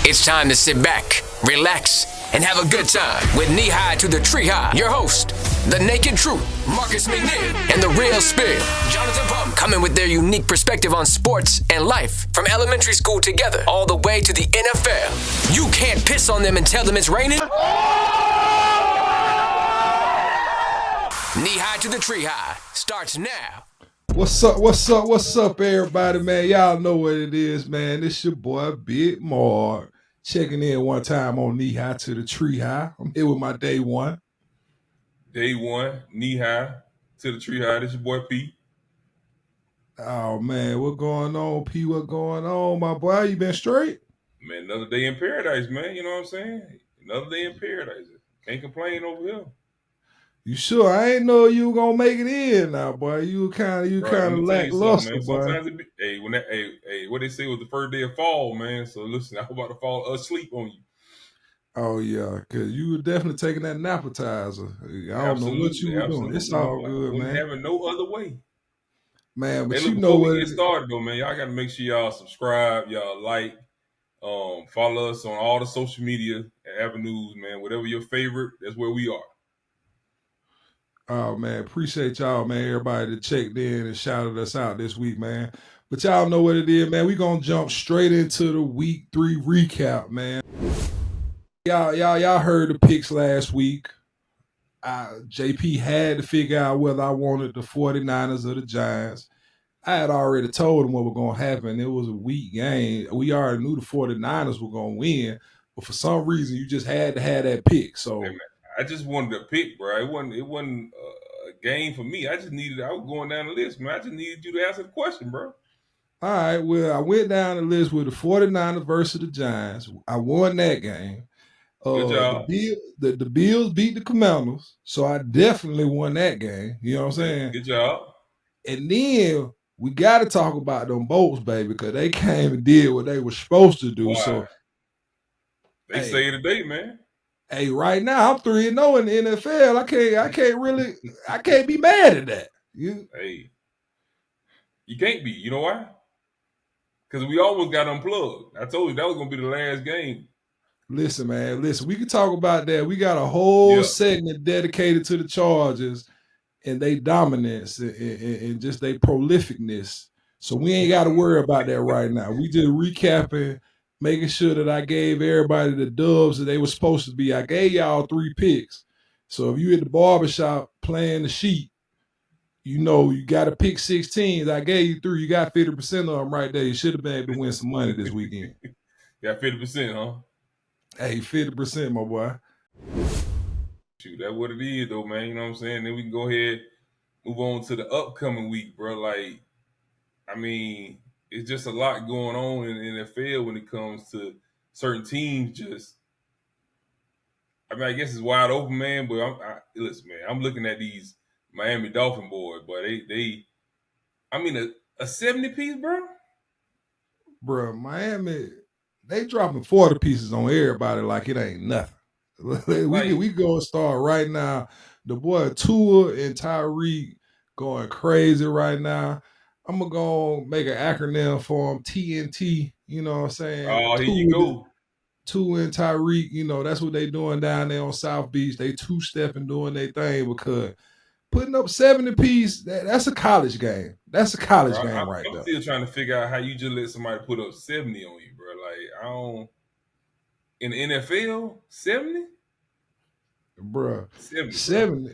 It's time to sit back, relax, and have a good time with Knee High to the Tree High. Your host, the Naked Truth, Marcus McNeil, and the Real Spill, Jonathan Pump, coming with their unique perspective on sports and life from elementary school together all the way to the NFL. You can't piss on them and tell them it's raining. Knee High to the Tree High starts now. What's up, everybody, man? Y'all know what it is, man. It's your boy, Big Mark, checking in one time on Knee High to the Tree High. I'm here with my day one. Day one, Knee High to the Tree High. This your boy, P. Oh, man, what going on, P? What going on, my boy? You been straight? Man, another day in paradise, man. You know what I'm saying? Another day in paradise. Can't complain over here. You sure? I ain't know you were gonna make it in now, boy. You kind of lackluster, boy. Sometimes it be, what they say was the first day of fall, man. So listen, I'm about to fall asleep on you. Oh yeah, cause you were definitely taking that nappetizer. I don't know what you were doing. It's all good, man. Having no other way, man. But hey, you know what? Get started though, man. Y'all got to make sure y'all subscribe, y'all like, follow us on all the social media avenues, man. Whatever your favorite, that's where we are. Oh, man, appreciate y'all, man. Everybody that checked in and shouted us out this week, man. But y'all know what it is, man. We gonna jump straight into the week 3 recap, man. Y'all heard the picks last week. JP had to figure out whether I wanted the 49ers or the Giants. I had already told him what was gonna happen. It was a weak game. We already knew the 49ers were gonna win, but for some reason you just had to have that pick. So. Hey, I just wanted to pick, bro. It wasn't a game for me. I was going down the list, man. I just needed you to answer the question, bro. All right, well, I went down the list with the 49ers versus the Giants. I won that game. Good job. The Bills beat the Commanders, so I definitely won that game. You know what I'm saying? Good job. And then we got to talk about them Bolts, baby, because they came and did what they were supposed to do. Why? So they say today, man. Hey, right now I'm 3-0 in the NFL. I can't be mad at that. Hey, you can't be. You know why? Because we almost got unplugged. I told you that was gonna be the last game. Listen, man. We can talk about that. We got a whole segment dedicated to the Chargers and their dominance and just their prolificness. So we ain't got to worry about that right now. We just recapping, making sure that I gave everybody the dubs that they were supposed to be. I gave y'all 3 picks. So if you at the barbershop playing the sheet, you know you got to pick 16. I gave you 3. You got 50% of them right there. You should have been able to win some money this weekend. Got 50%, huh? Hey, 50%, my boy. Shoot, that's what it is, though, man. You know what I'm saying? Then we can go ahead, move on to the upcoming week, bro. Like, I mean, it's just a lot going on in the NFL when it comes to certain teams. I guess it's wide open, man. But listen, man, I'm looking at these Miami Dolphin boys, but a 70 piece, bro. Bro, Miami, they dropping 40 pieces on everybody like it ain't nothing. we go start right now. The boy Tua and Tyreek going crazy right now. I'm going to go make an acronym for them, TNT, you know what I'm saying? Oh, here you go. Tua and Tyreek, you know, that's what they doing down there on South Beach. They two-stepping doing their thing because putting up 70 piece, that's a college game. That's a college game right there. I'm still trying to figure out how you just let somebody put up 70 on you, bro. Like, in the NFL, 70? Bruh, 70.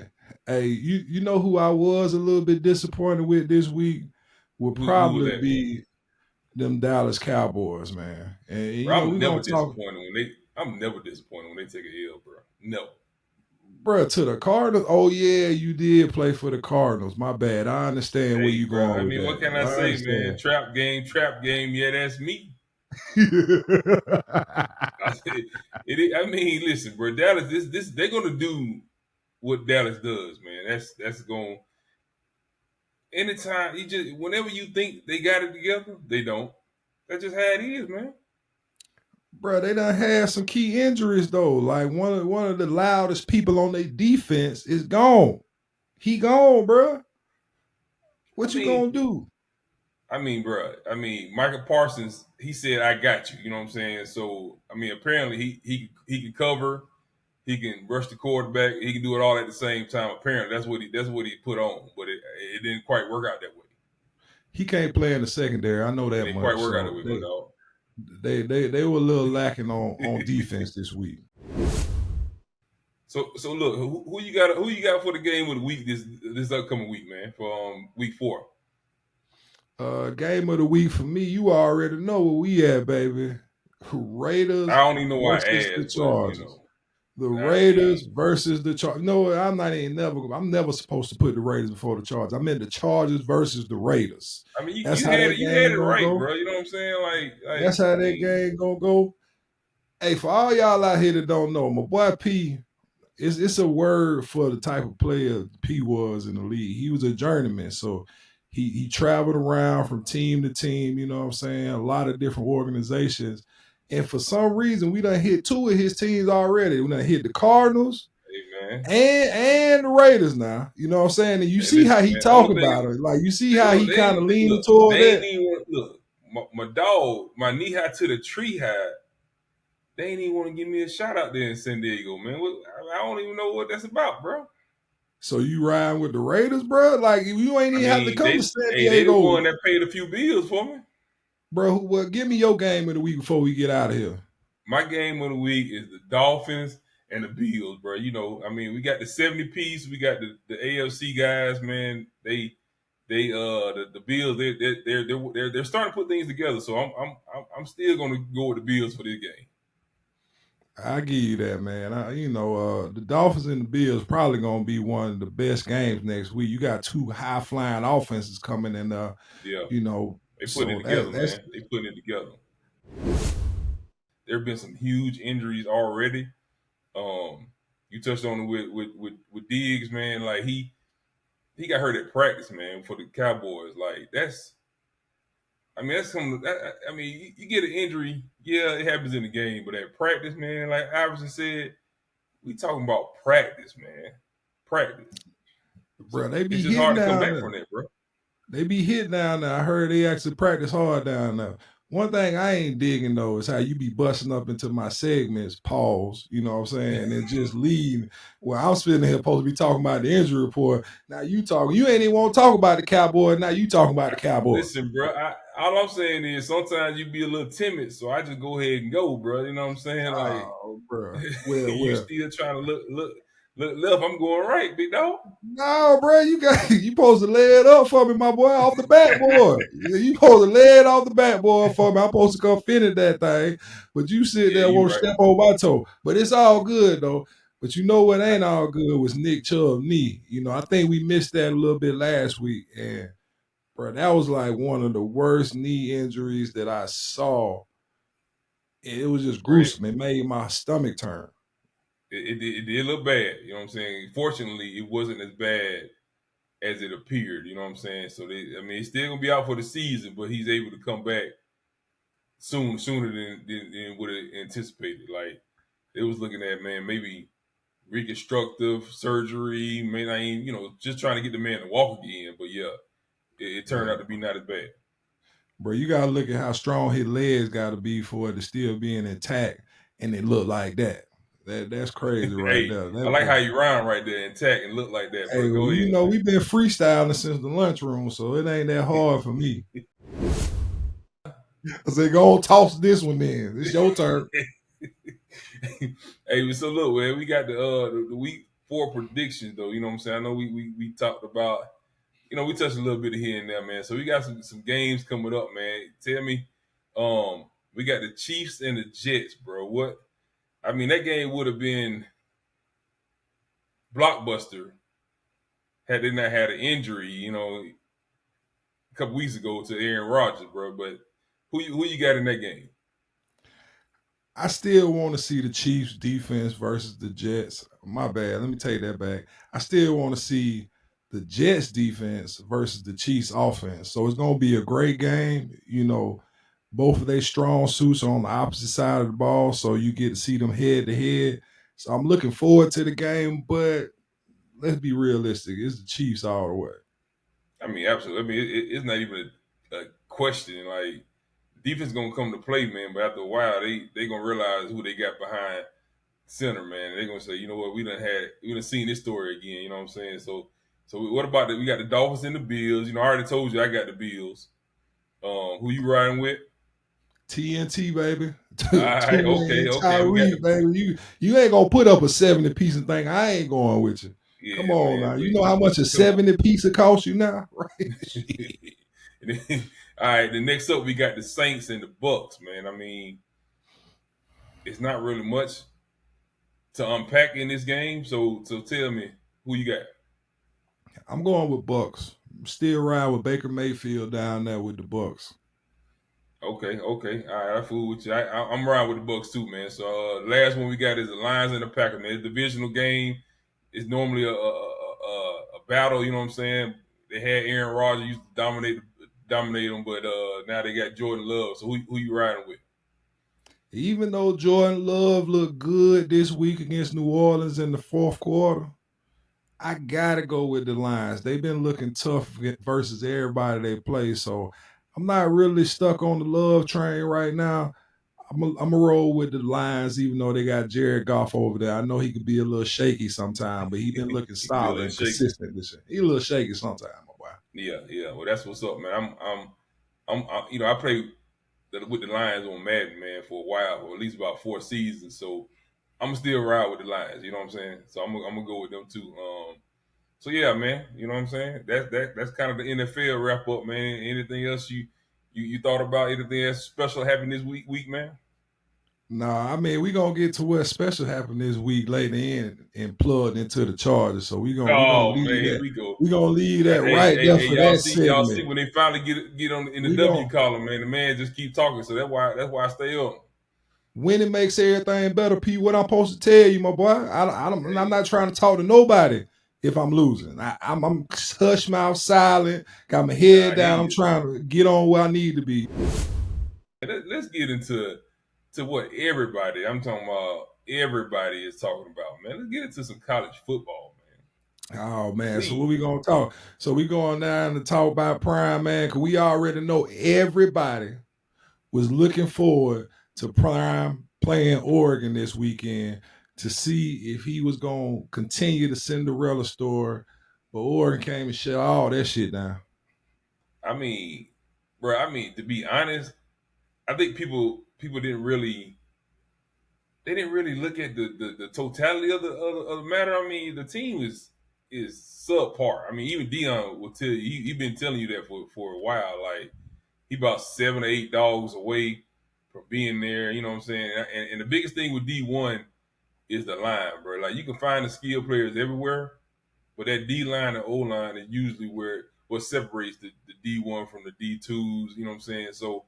Hey, you know who I was a little bit disappointed with this week? Would probably be them Dallas Cowboys, man. And bro, I'm never disappointed when they take a L, bro. No. Bro, to the Cardinals. Oh yeah, you did play for the Cardinals. My bad. I understand where you going. I mean, what can I say, man? Trap game. Yeah, that's me. I mean, listen, bro. Dallas, they're gonna do what Dallas does, man. That's going. Anytime whenever you think they got it together, they don't. That's just how it is, man. Bro, they done had some key injuries though. Like one of the loudest people on their defense is gone. He gone, bro. What you gonna do? I mean, bro. I mean, Michael Parsons. He said, "I got you." You know what I'm saying? So, I mean, apparently he can cover. He can rush the quarterback. He can do it all at the same time. Apparently, that's what he put on. But it didn't quite work out that way. He can't play in the secondary. I know It that didn't quite much. work out that So way, my dog. they were a little lacking on defense this week. So look, who you got? Who you got for the game of the week this upcoming week, man? For week 4. Game of the week for me, you already know where we at, baby. Raiders I don't even know why I versus the asked, but Chargers. The I Raiders mean, versus the Chargers. No, I'm never supposed to put the Raiders before the Chargers. I meant the Chargers versus the Raiders. I mean, That's you how had that it, you had game it gonna right, go. bro. You know what I'm saying? That's how that game gonna go. Hey, for all y'all out here that don't know, my boy P, it's a word for the type of player P was in the league. He was a journeyman, so he traveled around from team to team, you know what I'm saying? A lot of different organizations. And for some reason, we done hit 2 of his teams already. We done hit the Cardinals Hey, man. and the Raiders now. You know what I'm saying? And you Hey, see how listen, he man. talk about it. Like you see how Look, he kind of leaning toward they ain't that. even look. My dog, my knee high to the tree high. They ain't even want to give me a shout out there in San Diego, man. I don't even know what that's about, bro. So you riding with the Raiders, bro? Like you ain't I even have to mean, come to San they the Diego. one that paid a few bills for me. Bro, well, give me your game of the week before we get out of here. My game of the week is the Dolphins and the Bills, bro. You know, I mean, we got the 70 piece, we got the AFC guys, man. The Bills, they're starting to put things together. So I'm still gonna go with the Bills for this game. I give you that, man. The Dolphins and the Bills probably gonna be one of the best games next week. You got 2 high flying offenses coming in. Yeah, they putting So it together, that's man. They putting it together. There have been some huge injuries already. You touched on it with Diggs, man. Like he got hurt at practice, man, for the Cowboys. Like that's something. I mean, you get an injury, yeah, it happens in the game, but at practice, man, like Iverson said, we talking about practice, man, practice. bro. So They be it's just hitting hard to come down back there. from that, bro. They be hitting down there. I heard they actually practice hard down there. One thing I ain't digging though is how you be busting up into my segments, pause, you know what I'm saying, and just leave. Well, I'm sitting here supposed to be talking about the injury report. Now you talking, you ain't even want to talk about the Cowboy. Now you talking about the Cowboy. Listen, bro. All I'm saying is sometimes you be a little timid, so I just go ahead and go, bro. You know what I'm saying? Like, Oh, bro. you Well. still trying to look left. I'm going right, big dog. No, bro, you supposed to lay it up for me, my boy, off the backboard. You supposed to lay it off the backboard for me. I'm supposed to come finish that thing, but you sit Yeah, there and you won't right. step on my toe. But it's all good though. But you know what ain't all good was Nick Chubb knee. You know, I think we missed that a little bit last week, and bro, that was like one of the worst knee injuries that I saw. It was just gruesome. It made my stomach turn. It did look bad. You know what I'm saying? Fortunately, it wasn't as bad as it appeared. You know what I'm saying? So he's still gonna be out for the season, but he's able to come back sooner than would have anticipated. Like it was looking at, man, maybe reconstructive surgery, may not even, just trying to get the man to walk again. But yeah, it turned out to be not as bad. Bro, you gotta look at how strong his legs gotta be for it to still being intact and it look like that. That's crazy right Hey, there. I like how you rhyme right there, intact and look like that, Hey, bro. well, Go ahead. we've been freestyling since the lunchroom, so it ain't that hard for me. I say, go on, toss this one in. It's your turn. Hey, so look, man, we got the week 4 predictions though. You know what I'm saying? I know we talked about, we touched a little bit of here and there, man. So we got some games coming up, man. Tell me, we got the Chiefs and the Jets, bro. What? I mean, that game would have been blockbuster had they not had an injury, a couple weeks ago to Aaron Rodgers, bro. But who you got in that game? I still want to see the Chiefs defense versus the Jets. My bad. Let me take that back. I still want to see the Jets defense versus the Chiefs offense. So it's going to be a great game. Both of their strong suits are on the opposite side of the ball, so you get to see them head to head. So I'm looking forward to the game, but let's be realistic. It's the Chiefs all the way. I mean, absolutely. I mean, it's not even a question. Like defense gonna come to play, man. But after a while, they gonna realize who they got behind center, man. They're gonna say, you know what, we done seen this story again. You know what I'm saying? So what about that? We got the Dolphins and the Bills. You know, I already told you I got the Bills. Who you riding with? TNT, baby. All right, okay. Tyree, baby. You ain't gonna put up a 70 piece and think I ain't going with you. Yeah, come on, man, now. You know how much a 70 piece it cost you now, right? All right, the next up we got the Saints and the Bucks, man. I mean, it's not really much to unpack in this game. So tell me who you got. I'm going with Bucks. I'm still riding with Baker Mayfield down there with the Bucks. Okay. All right, I fool with you. I'm riding with the Bucks too, man. So the last one we got is the Lions and the Packers, man. It's a divisional game. It's normally a battle. You know what I'm saying? They had Aaron Rodgers used to dominate them, but now they got Jordan Love. So who you riding with? Even though Jordan Love looked good this week against New Orleans in the fourth quarter, I gotta go with the Lions. They've been looking tough versus everybody they play, so I'm not really stuck on the Love train right now. I'm a roll with the Lions, even though they got Jared Goff over there. I know he could be a little shaky sometimes, but he's been looking solid and consistent this year. He's a little shaky sometimes, my boy. Yeah. Well, that's what's up, man. I'm you know, I played with the Lions on Madden, man, for a while, or at least about 4 seasons. So I'm still ride with the Lions. You know what I'm saying? So I'm gonna go with them too. So yeah, man. You know what I'm saying? That's kind of the NFL wrap up, man. Anything else you thought about? Anything else special happened this week, man? Nah, I mean, we gonna get to what special happened this week later in and plugged into the Chargers. So we gonna leave man, that. Here we go. We gonna leave that there for that segment. Y'all see when they finally get on in the W column, man. The man just keep talking. So that's why I stay up. Winning makes everything better, P. What I'm supposed to tell you, my boy? I'm not trying to talk to nobody if I'm losing. I'm hush mouth, silent, got my head down. I'm trying to get on where I need to be. Let's get into what everybody, I'm talking about everybody is talking about, man. Let's get into some college football, man. Oh, man. So what we going to talk? So we going down to talk about Prime, man, because we already know everybody was looking forward to Prime playing Oregon this weekend to see if he was going to continue the Cinderella story. But Oregon came and shut all that shit down. I mean, bro, to be honest, I think people didn't really look at the totality of the matter. I mean, the team is subpar. I mean, even Dion will tell you, he been telling you that for a while. Like, he about 7 or 8 dogs away from being there. You know what I'm saying? And the biggest thing with D1 is the line, bro. Like, you can find the skill players everywhere, but that D line and O line is usually what separates the D1 from the D2s. You know what I'm saying? So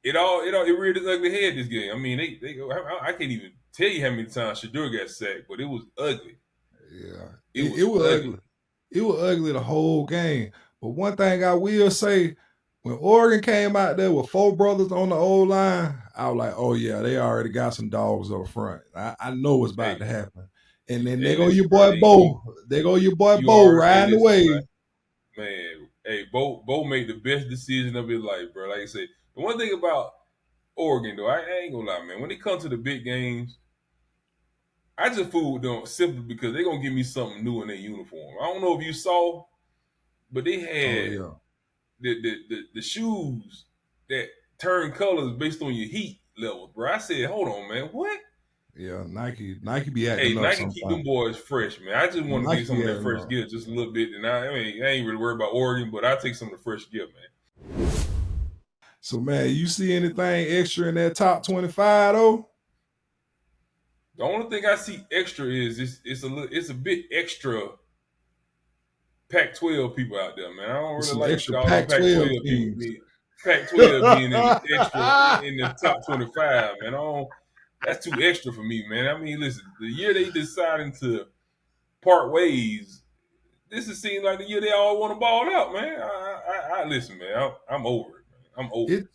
it reared its ugly head this game. I mean, I can't even tell you how many times Shador got sacked, but it was ugly. Yeah, it was ugly. It was ugly the whole game. But one thing I will say, when Oregon came out there with 4 brothers on the old line, I was like, oh yeah, they already got some dogs up front. I know what's about to happen. And then they go your boy Bo. They go your boy Bo riding away. Man, hey, Bo made the best decision of his life, bro. Like I said, the one thing about Oregon, though, I ain't gonna lie, man. When they come to the big games, I just fool with them simply because they're gonna give me something new in their uniform. I don't know if you saw, but they had the shoes that turn colors based on your heat level, bro. I said, hold on, man, what? Yeah, Nike be acting up Nike sometimes. keep them boys fresh, man. I just want to get some of that fresh gear just a little bit. And I ain't really worried about Oregon, but I take some of the fresh gear, man. So, man, you see anything extra in that top 25 though? The only thing I see extra is it's a bit extra Pac-12 people out there, man. I don't really like extra all Pac-12 people. Pac-12 being in the top 25, man. That's too extra for me, man. I mean, listen, the year they deciding to part ways, this is seems like the year they all want to ball out, man. I listen, man. I'm over it, man. I'm over it.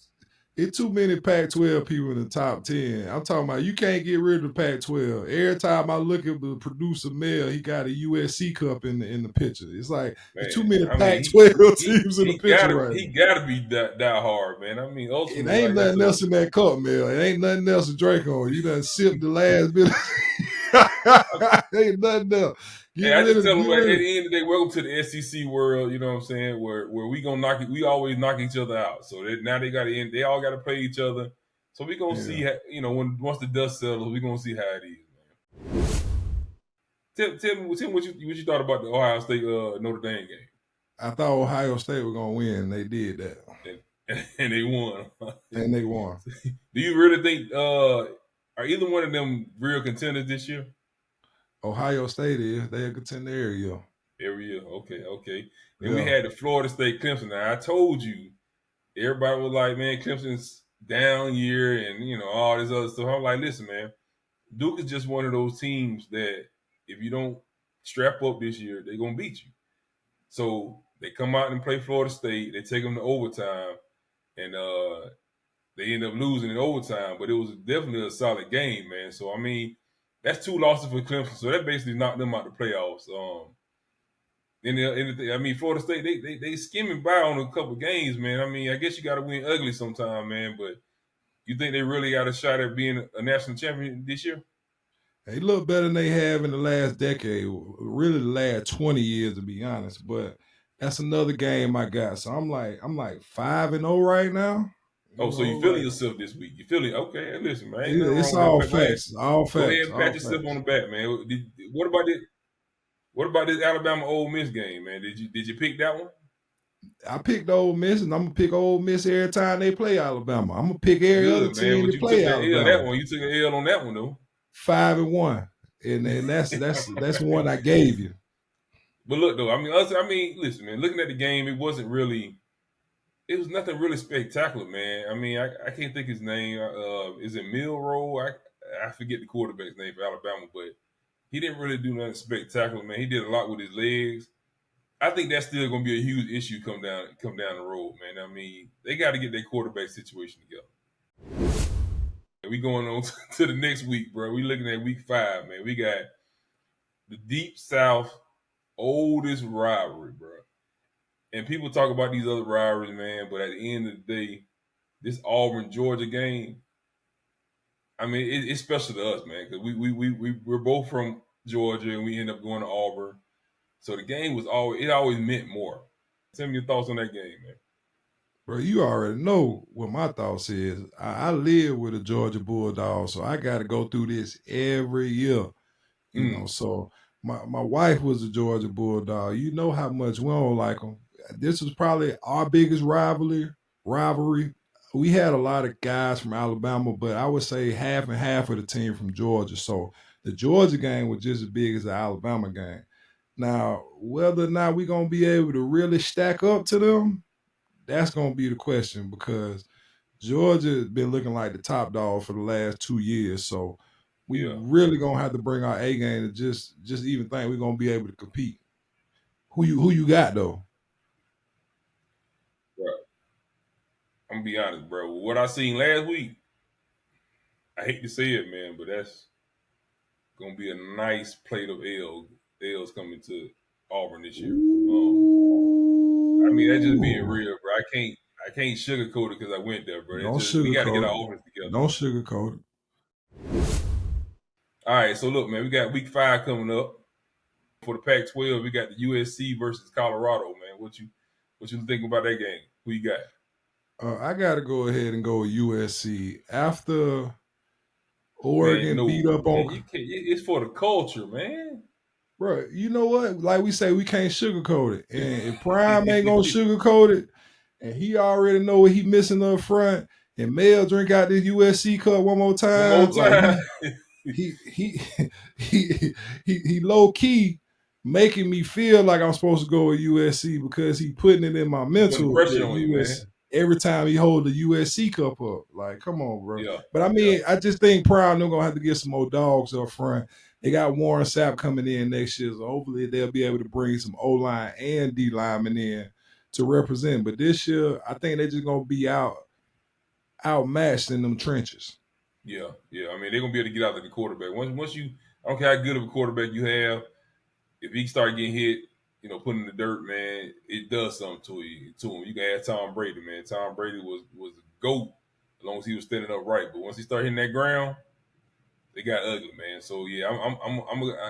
It's too many Pac-12 people in the top 10. I'm talking about you can't get rid of the Pac-12. Every time I look at the producer Mel, he got a USC cup in the picture. It's like there's too Man, many I mean, Pac-12 teams in the picture right he now. gotta be that hard, man. I mean, It ultimately, ain't like nothing else in that cup, Mel. It ain't nothing else to drink on. You done sipped the last bit. Ain't nothing else. hey, I just tell them like, at the end of the day, welcome to the SEC world. You know what I'm saying? Where we gonna knock it, we always knock each other out. So now they got to end. They all got to play each other. So we gonna see. You know, once the dust settles, we gonna see how it is, man. Tell me what you thought about the Ohio State Notre Dame game. I thought Ohio State was gonna win. They did that, and they won. And they won. Do you really think are either one of them real contenders this year? Ohio State is. They a contender every year. Every year, okay. Then we had the Florida State Clemson. Now I told you, everybody was like, man, Clemson's down year and you know all this other stuff. I'm like, listen, man, Duke is just one of those teams that if you don't strap up this year, they're gonna beat you. So they come out and play Florida State. They take them to overtime, and they end up losing in overtime. But it was definitely a solid game, man. So I mean, that's 2 losses for Clemson. So that basically knocked them out the playoffs. I mean, Florida State, they skimming by on a couple games, man. I mean, I guess you got to win ugly sometime, man. But you think they really got a shot at being a national champion this year? They look better than they have in the last decade, really the last 20 years, to be honest. But that's another game I got. So I'm like 5-0 right now. So you feeling yourself this week? You feeling okay? Listen, man, it's all facts. All facts. Go ahead and pat yourself on the back, man. What about this? What about this Alabama Ole Miss game, man? Did you pick that one? I picked Ole Miss, and I'm gonna pick Ole Miss every time they play Alabama. I'm gonna pick every other team to play Alabama. That one, you took an L on that one though. 5-1, and that's one I gave you. But look though, I mean, listen, man. Looking at the game, it was nothing really spectacular, man. I mean, I can't think his name. Is it Milroe? I forget the quarterback's name for Alabama, but he didn't really do nothing spectacular, man. He did a lot with his legs. I think that's still going to be a huge issue come down the road, man. I mean, they got to get their quarterback situation together. We going on to the next week, bro. We looking at week 5, man. We got the Deep South oldest rivalry, bro. And people talk about these other rivalries, man, but at the end of the day, this Auburn-Georgia game, I mean, it's special to us, man, because we're both from Georgia and we end up going to Auburn. So the game always meant more. Tell me your thoughts on that game, man. Bro, you already know what my thoughts is. I live with a Georgia Bulldog, so I got to go through this every year. You know, so my wife was a Georgia Bulldog. You know how much we don't like them. This was probably our biggest rivalry. We had a lot of guys from Alabama, but I would say half and half of the team from Georgia. So the Georgia game was just as big as the Alabama game. Now, whether or not we're going to be able to really stack up to them, that's going to be the question, because Georgia's been looking like the top dog for the last 2 years. So we really going to have to bring our A game to just even think we're going to be able to compete. Who you got, though? Bro, I'm going to be honest, bro. What I seen last week, I hate to say it, man, but that's going to be a nice plate of L's coming to Auburn this year. I mean, that's just being real, bro. I can't sugarcoat it because I went there, bro. We got to get our offense together. Don't sugarcoat it. All right, so look, man, we got week 5 coming up. For the Pac-12, we got the USC versus Colorado, man. What you think about that game? Who you got? I got to go ahead and go with USC. After Oregon beat up on... It's for the culture, man. Bro, you know what? Like we say, we can't sugarcoat it. And if Prime ain't going to sugarcoat it, and he already know what he missing up front, and Mel drink out this USC cup one more time. Like he low key making me feel like I'm supposed to go with USC because he putting it in my mental. Pressure on you, man. Every time he hold the USC cup up. Like, come on, bro. Yeah. But I mean, I just think Prime they're gonna have to get some more dogs up front. They got Warren Sapp coming in next year, so hopefully they'll be able to bring some O-line and D linemen in to represent. But this year, I think they're just gonna be outmatched in them trenches. Yeah. I mean, they're gonna be able to get out of the quarterback. Once you, I don't care how good of a quarterback you have, if he start getting hit, put in the dirt, man, it does something to him. You can ask Tom Brady, man. Tom Brady was a GOAT as long as he was standing upright. But once he started hitting that ground, they got ugly, man. So yeah,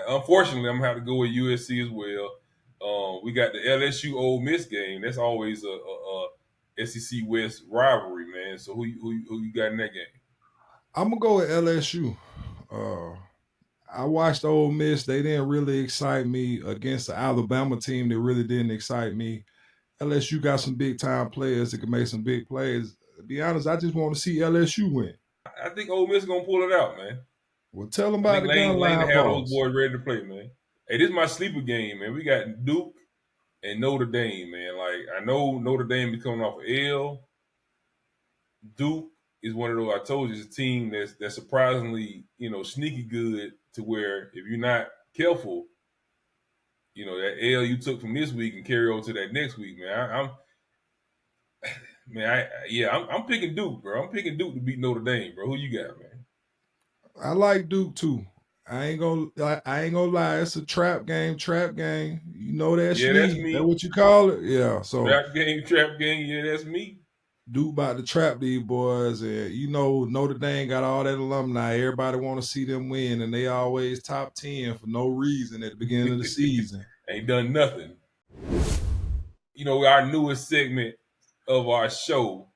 unfortunately I'm gonna have to go with USC as well. We got the LSU Ole Miss game. That's always a SEC West rivalry, man. So who you got in that game? I'm gonna go with LSU. I watched Ole Miss. They didn't really excite me against the Alabama team. They really didn't excite me. LSU got some big time players that can make some big plays. To be honest, I just want to see LSU win. I think Ole Miss gonna pull it out, man. Well, tell them I about think the Lane gun line to have those boss. boys ready to play, man. Hey, this is my sleeper game, man. We got Duke and Notre Dame, man. Like I know Notre Dame is coming off of L. Duke is one of those. I told you, it's a team that's surprisingly, sneaky good to where if you're not careful, that L you took from this week and carry over to that next week, man. I'm picking Duke, bro. I'm picking Duke to beat Notre Dame, bro. Who you got, man? I like Duke too. I ain't gonna lie. It's a trap game. You know that's Yeah, that's me. me. That what you call it? Yeah. So trap game. Yeah, that's me. Duke about to trap these boys, and Notre Dame got all that alumni. Everybody want to see them win, and they always top 10 for no reason at the beginning of the season. Ain't done nothing. Our newest segment of our show.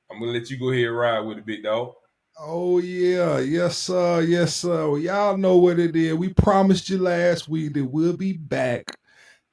I'm gonna let you go ahead and ride with it, big dog. Oh yeah, yes sir. Well, y'all know what it is. We promised you last week that we'll be back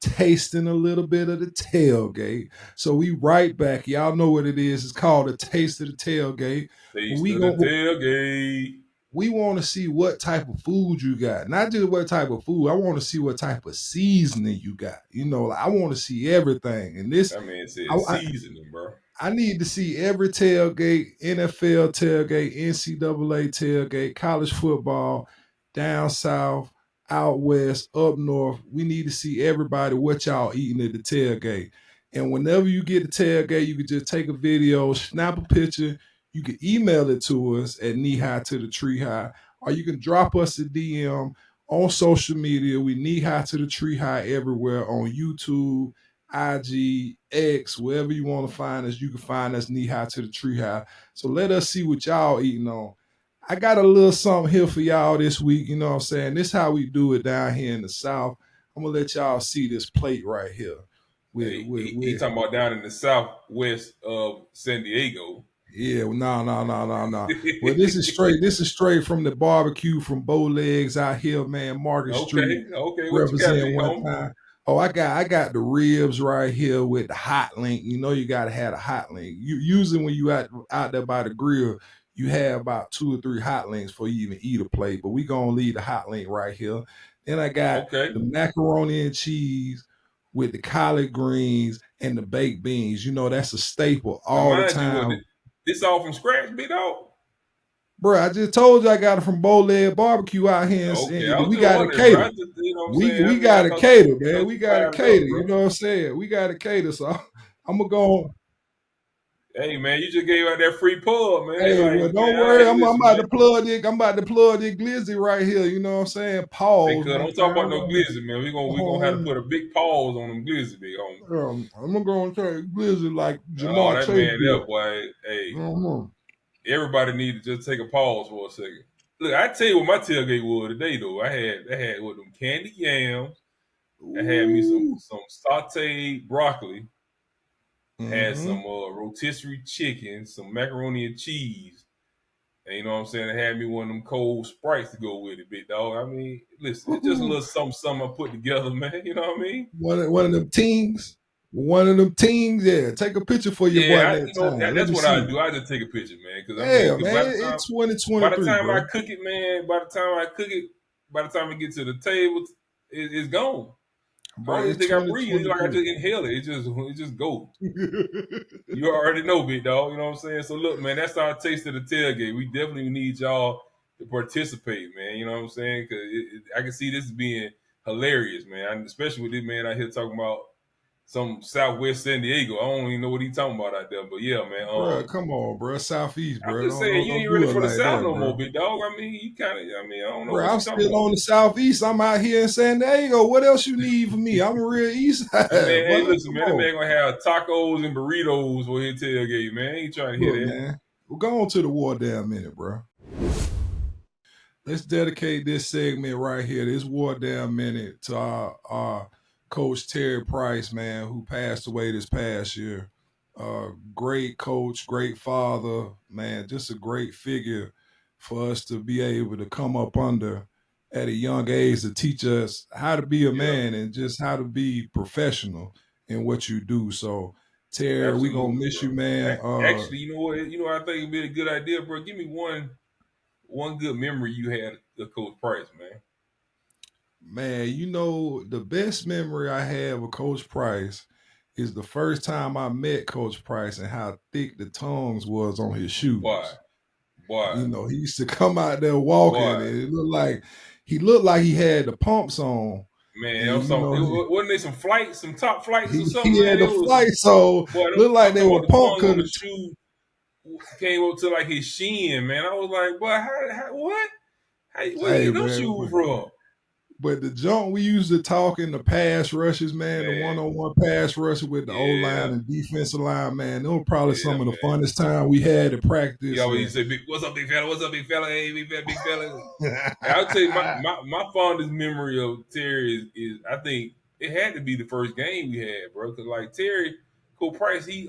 tasting a little bit of the tailgate. So we right back. Y'all know what it is. It's called a taste of the tailgate. Tailgate. We want to see what type of food you got. Not just what type of food. I want to see what type of seasoning you got. I want to see everything. And this, that man said seasoning, bro. I need to see every tailgate, NFL tailgate, NCAA tailgate, college football, down south, out west, up north. We need to see everybody what y'all eating at the tailgate. And whenever you get the tailgate, you can just take a video, snap a picture. You can email it to us at knee high to the tree high, or you can drop us a DM on social media. We knee high to the tree high everywhere on YouTube, IG, X, wherever you want to find us, you can find us knee high to the tree high. So let us see what y'all eating on. I got a little something here for y'all this week. You know what I'm saying? This is how we do it down here in the South. I'm going to let y'all see this plate right here. He talking about down in the southwest of San Diego. Yeah, no. Well, this is straight from the barbecue from Bow Legs out here, man. Market Street. Okay. Representing one time. Oh, I got the ribs right here with the hot link. You gotta have a hot link. Usually when you out there by the grill, you have about 2 or 3 hot links before you even eat a plate. But we gonna leave the hot link right here. Then I got the macaroni and cheese with the collard greens and the baked beans. That's a staple all the time. This all from scratch, big dog? Bro, I just told you I got it from Bow Leg Barbecue out here. We got to cater. We got to cater, man. We got to cater. You know what I'm saying? We got to cater. So I'm going to go on. Hey, man, you just gave out that free pub, man. Hey, well, don't worry. I'm about to plug this glizzy right here. You know what I'm saying? Pause. Hey, don't talk about no glizzy, man. We gonna have to put a big pause on them glizzy, big homie. I'm gonna go and say glizzy like Jamar Chase. That man there, boy. Hey, everybody need to just take a pause for a second. Look, I tell you what my tailgate was today, though. I had with them candy yams. Ooh. I had me some sauteed broccoli. Had some rotisserie chicken, some macaroni and cheese. And you know what I'm saying? I had me one of them cold Sprites to go with it, big dog. I mean, listen, it's just a little something I put together, man. You know what I mean? One of them teams. Yeah. Take a picture for your boy. That's what I do. I just take a picture, man. Because it's 2023. By the time I cook it, man, by the time I get to the table, it's gone. Bro, I don't even think I breathe. It's like I just inhale it. It just goes. You already know, big dog. You know what I'm saying? So look, man, that's our taste of the tailgate. We definitely need y'all to participate, man. You know what I'm saying? Because I can see this being hilarious, man. Especially with this man out here talking about some Southwest San Diego. I don't even know what he's talking about out there, but yeah, man. Bro, come on, bro. Southeast, I'm bro. just saying you Don't ain't do ready it for the like South that, no bro. more, big dog. I mean, you kind of. I mean, I don't know Bro, what I'm you're talking still about. on the Southeast. I'm out here in San Diego. What else you need from me? I'm a real East side. Man, hey, Boy, listen, man. That man gonna have tacos and burritos for his tailgate, man. I ain't trying to hear Look, that. man. We'll go on to the war damn minute, bro. Let's dedicate this segment right here, this war damn minute, to our coach Terry Price, man, who passed away this past year. Great coach, great father, man, just a great figure for us to be able to come up under at a young age to teach us how to be a man and just how to be professional in what you do. So, Terry, we gonna Absolutely, miss bro. you, man. Actually, you know what? You know, I think it'd be a good idea, bro. Give me one good memory you had of Coach Price, man. Man, you know, the best memory I have of Coach Price is the first time I met Coach Price and how thick the tongues was on his shoes. Boy. You know, he used to come out there walking and it looked like he had the pumps on. Man, And, you know, wasn't there some top flights or something, he man? had the flight, so boy, looked like I'm they talking were about the pump tongue on the could shoe came up to like his shin, man. I was like, boy, what? Where you hey get those man. shoes from? But the junk we used to talk in the pass rushes, man, the one-on-one pass rush with the O-line and defensive line, man, those were probably some of the funnest time we had at practice. He always say, what's up, big fella? What's up, big fella? Hey, big fella. I'll tell you, my fondest memory of Terry is I think it had to be the first game we had, bro. Because like Terry, Coach Price, he's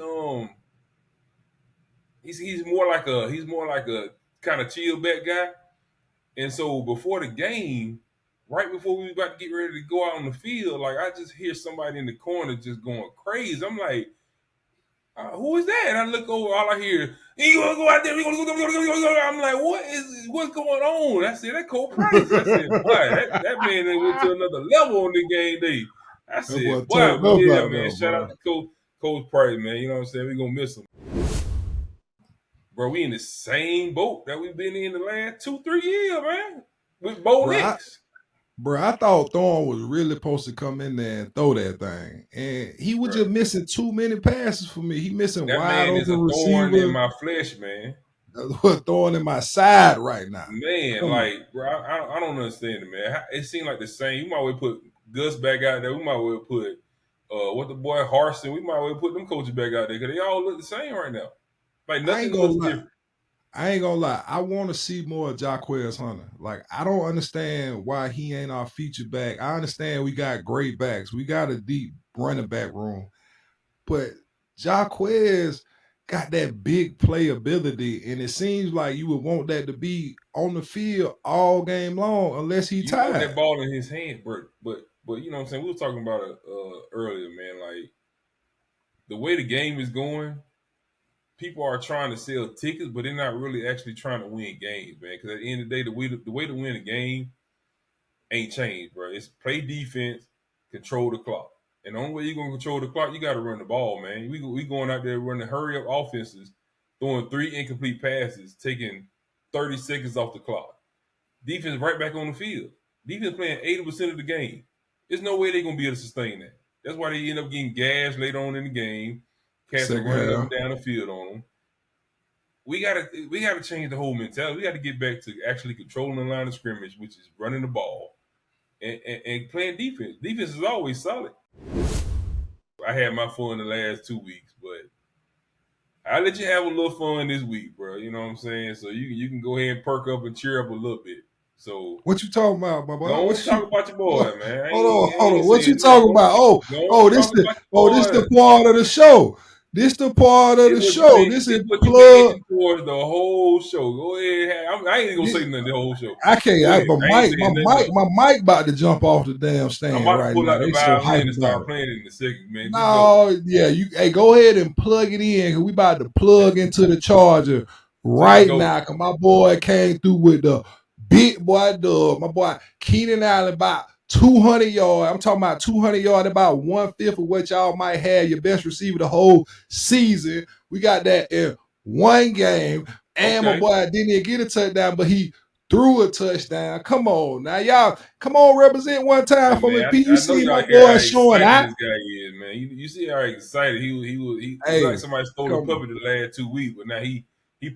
more like a kind of chill back guy. And so before the game, right before we were about to get ready to go out on the field, like I just hear somebody in the corner just going crazy. I'm like, who is that? And I look over, all I hear, you gonna go out there, we gonna go. I'm like, what's going on? I said, that Cole Price. I said, boy, that man went to another level on the game day. I said, boy, but yeah, man, shout out to Coach Price, man. You know what I'm saying? We're gonna miss him. Bro, we in the same boat that we've been in the last 2-3 years, man. With Bo Nix. Bro, I thought Thorne was really supposed to come in there and throw that thing. And he was just missing too many passes for me. He missing that wide man open is a receiver. thorn in my flesh, man. Thorn in my side right now. Man, bro, I don't understand it, man. It seemed like the same. You might well put Gus back out there. We might well put what the boy Harson. We might well put them coaches back out there because they all look the same right now. Like nothing looks different. I ain't gonna lie. I want to see more of Jaquez Hunter. Like, I don't understand why he ain't our feature back. I understand we got great backs. We got a deep running back room. But Jaquez got that big playability, and it seems like you would want that to be on the field all game long unless he tired. Want that ball in his hand, but you know what I'm saying? We were talking about it earlier, man. Like, the way the game is going, people are trying to sell tickets, but they're not really actually trying to win games, man. Because at the end of the day, the way to win a game ain't changed, bro. It's play defense, control the clock. And the only way you're going to control the clock, you got to run the ball, man. We going out there running hurry-up offenses, throwing 3 incomplete passes, taking 30 seconds off the clock. Defense right back on the field. Defense playing 80% of the game. There's no way they're going to be able to sustain that. That's why they end up getting gashed later on in the game. Cats are running up and down the field on them. We gotta change the whole mentality. We got to get back to actually controlling the line of scrimmage, which is running the ball and playing defense. Defense is always solid. I had my fun the last 2 weeks, but I'll let you have a little fun this week, bro. You know what I'm saying? So you can go ahead and perk up and cheer up a little bit. So what you talking about, my boy? Don't talk about your boy, man. Hold on. What you talking about? This the part of the show. This the part of the show. This is what plug. You making towards the whole show. Go ahead. I ain't even gonna say nothing the whole show. I can't. My mic about to jump off the damn stand. I'm about right to pull now. out the violin and start playing it in a second, man. No, yeah, go ahead and plug it in. Cause we about to plug into the charger right now. Cause my boy came through with the big boy dub. My boy Keenan Allen about 200 yards. I'm talking about 200 yards, about 1/5 of what y'all might have your best receiver the whole season. We got that in one game. And my boy didn't even get a touchdown, but he threw a touchdown. Come on now, y'all. Come on, represent one time for me. P. You I know see y'all my hear how boy showing excited out. this guy is, man. You see how excited he it's Hey, like somebody stole a puppy the last 2 weeks, but now he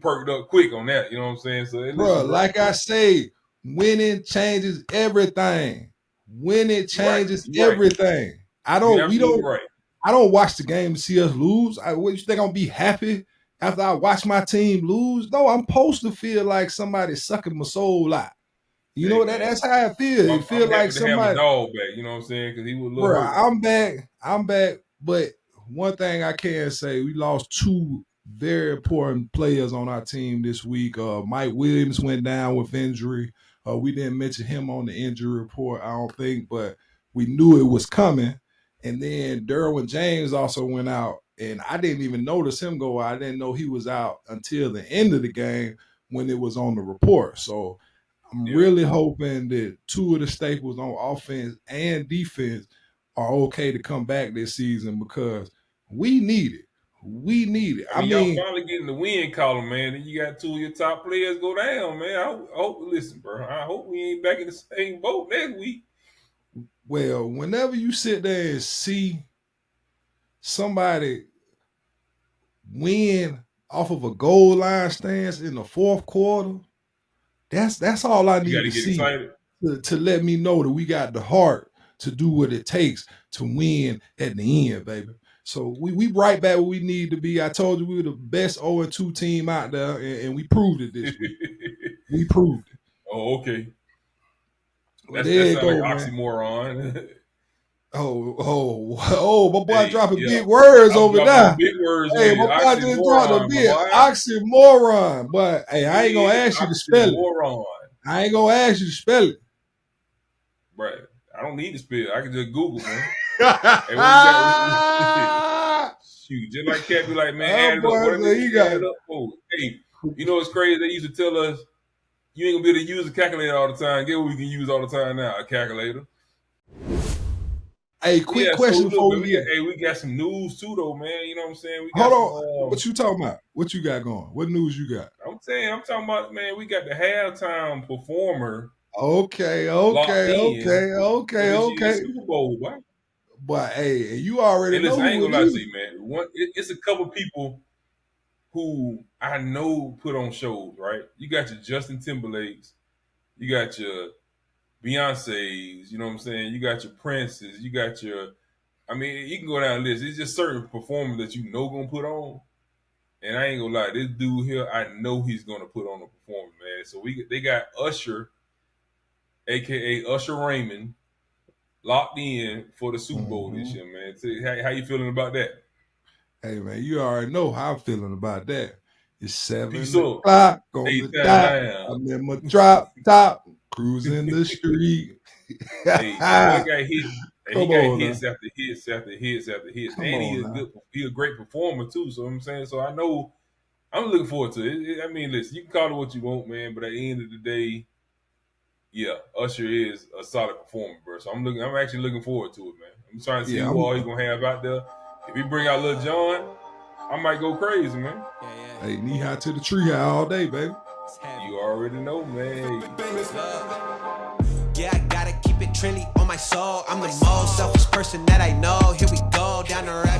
perked up quick on that. You know what I'm saying? So bro, like I say, winning changes everything. Winning changes everything. You're absolutely right. I don't watch the game to see us lose. What you think I'm gonna be happy after I watch my team lose? No, I'm supposed to feel like somebody sucking my soul out. You know that's how I feel. It feel I'm like happy to have my somebody. dog back. You know what I'm saying? Because he was a little Bro, hurt. I'm back. But one thing I can say, we lost 2 very important players on our team this week. Mike Williams went down with injury. We didn't mention him on the injury report, I don't think, but we knew it was coming. And then Derwin James also went out, and I didn't even notice him go out. I didn't know he was out until the end of the game when it was on the report. So I'm really hoping that 2 of the staples on offense and defense are okay to come back this season because we need it. We need it. I mean, y'all finally getting the win column, man. And you got 2 of your top players go down, man. I hope, listen, bro. I hope we ain't back in the same boat next week. Well, whenever you sit there and see somebody win off of a goal line stance in the 4th quarter, that's all I need to see to let me know that we got the heart to do what it takes to win at the end, baby. So we right back where we need to be. I told you we were the best 0-2 team out there, and we proved it this week. We proved it. Oh, okay. Well, that sounds like oxymoron. My boy dropping big words over there. Big words. Hey, my boy just dropped a big oxymoron. But hey, I ain't gonna ask you to spell it. I ain't gonna ask you to spell it. Right. I don't need to spell it. I can just Google, man. Shoot, just like Cat be like, man, add it up. What add it up for? Hey, you know what's crazy? They used to tell us you ain't gonna be able to use a calculator all the time. Get what we can use all the time now, a calculator. Hey, quick question for you. Hey, we got some news too, though, man. You know what I'm saying? Hold on. What you talking about? What you got going? What news you got? I'm talking about, man, we got the halftime performer. Okay. Super Bowl, boy. But hey, you already know. I ain't gonna lie to you, man. It's a couple people who I know put on shows, right? You got your Justin Timberlakes, you got your Beyonce's, you know what I'm saying? You got your Princes, you got your, I mean, you can go down the list. It's just certain performers that you know gonna put on. And I ain't gonna lie, this dude here, I know he's gonna put on a performance, man. So they got Usher, aka Usher Raymond, locked in for the Super Bowl this year, man. How you feeling about that? Hey, man, you already know how I'm feeling about that. It's 7 Peace o'clock on the dot. I'm in my drop top, cruising the street. Hey, that guy hit. He got hits after hits after hits after hits. And he's a great performer too. So I'm saying, so I know I'm looking forward to it. I mean, listen, you can call it what you want, man, but at the end of the day, yeah, Usher is a solid performer, bro. So I'm actually looking forward to it, man. I'm trying to see who all he's gonna have out there. If he bring out Lil Jon, I might go crazy, man. Hey, knee high to the tree high all day, baby. You already know, man. Yeah, I gotta keep it trendy on my soul. I'm the most selfish person that I know. Here we go down the rabbit